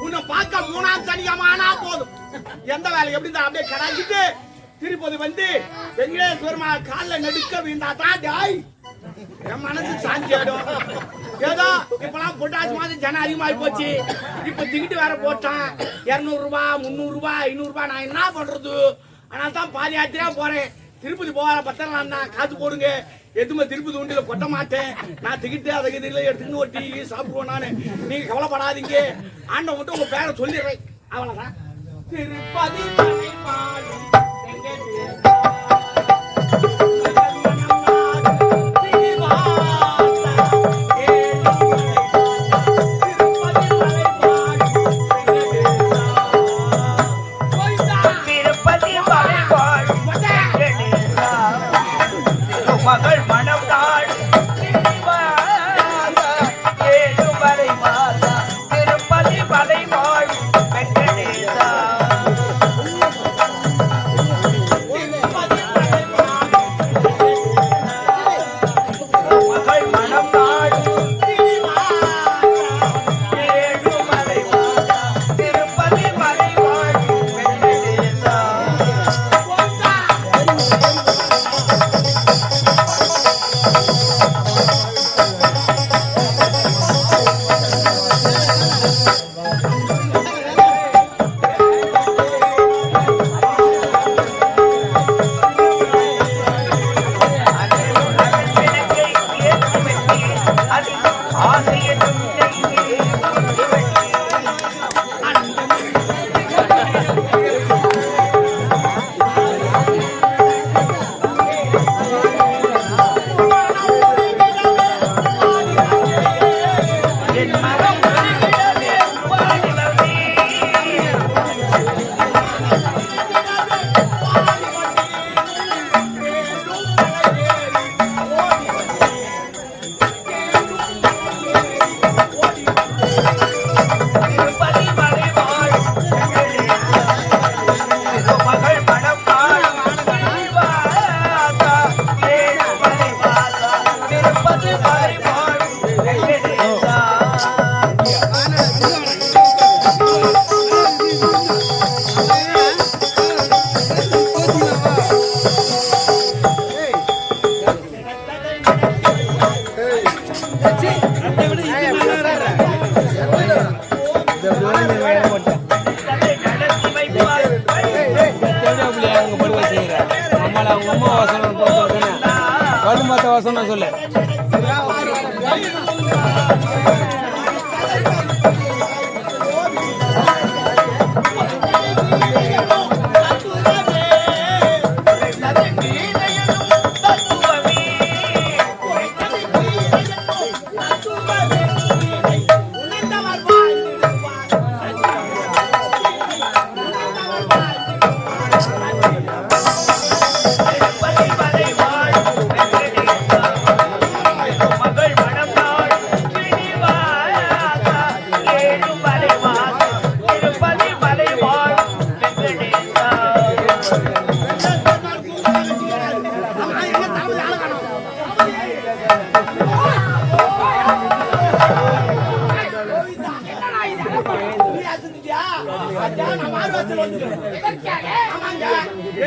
உன்னை பார்க்க 3ஆம் சனியமானா போதும். எந்த வேலை எப்படி தான் அப்படியே கடாஞ்சிட்டு திருப்பதி வந்து வெங்கடேஸ்வரமா காலில் நடுக்க வீண்டாதான் டாய் என் மனசு சாந்தி ஆயிடும். ஏதோ இப்பெல்லாம் பொட்டாசி மாதிரி ஜனம் அதிகமாகி போச்சு. இப்ப டிக்கெட் வேற போட்டான் 200 ரூபாய் 300 ரூபாய் 500 ரூபாய். நான் என்ன பண்றது? அதனால தான் பாதி யாத்திரையா போறேன். திருப்பதி போகிற பத்திரம் தான் காசு போடுங்க. எதுவுமே திருப்பதி உண்டியில கொட்ட மாட்டேன். நான் டிக்கெட்டு அதை இதில் எடுத்துன்னு ஒரு டீ சாப்பிடுவோம். நான் நீங்க கவலைப்படாதீங்க. ஆண்டவன் மட்டும் உங்க பேரை சொல்லிடுறேன். அவ்வளவுதான். திருப்பதி மகள் மனம் நாள் ஏழுமலை மாதா திருப்பதி மலை வாழ் வெங்கடேசா மகள் மனம் நாள் ஏழுமலை மாதா திருப்பதி மலை வாழ் வெங்கடேசா வசனம் சொல்லு.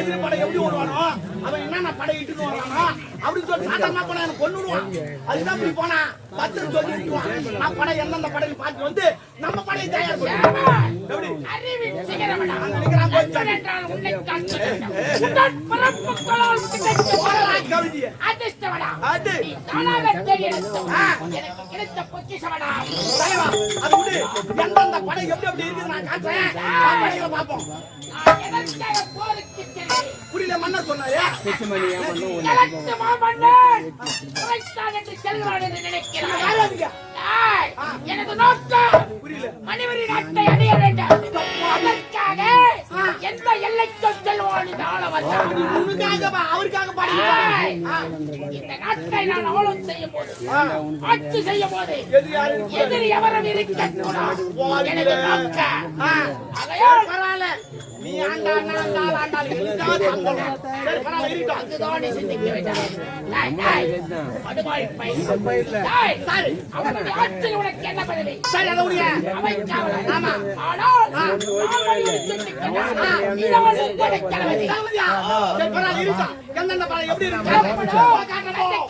எதிர்படை எப்படி வருவானோ அவன் என்ன படை இட்டுன்னு வரானோ அப்படின்னு சொல்லி சாதாரணமா போனா எனக்கு கொன்னுடுவான். அதுதான் இப்படி போனா 10 சொல்லி இட்டுவான். நான் படை எந்தெந்த படையை பார்த்து வந்து நம்ம படையை தயார் பண்ணுவோம். எந்தெந்த படை எப்படி எப்படி இருக்குது நான் காட்டுறேன். பார்ப்போம். புரியல மன்னர் சொன்னாரு. எனது நோக்கம் மணிவரி நாட்டை அடைய வேண்டும். இல்லப்பா அவருக்காக படிக்கிறேன். இந்த நாட்டை நான் ஆளும் செய்யும் போது, ஆட்சி செய்யும் போது எதிரி யாரு இருக்கு? எதிரி எவரும் இருக்கக்கூடாது. எனக்கு நோக்க. சரி, பரவாயில்ல. நீ ஆண்டானா ஆண்டாள் இதுதான் சம்பளம். சரி பரவாயில்ல இருக்கட்டும். அதுதான் நீ சிந்திக்க வேண்டாம். டேய், டேய், படுபாவி பையன். டேய், சரி அவனுடைய ஆட்சியில் உனக்கு என்ன பதவி? சரி அதை விடுங்க. அவன் காவலன். ஆனால் மாமனியை சிந்திக்கிறான். இவன் உங்களை கிளம்பி. தளபதியா? சரி பரவாயில்ல இருக்கட்டும். எந்தெந்த படம் எப்படி இருக்கு? காட்டணும். காட்டணும்.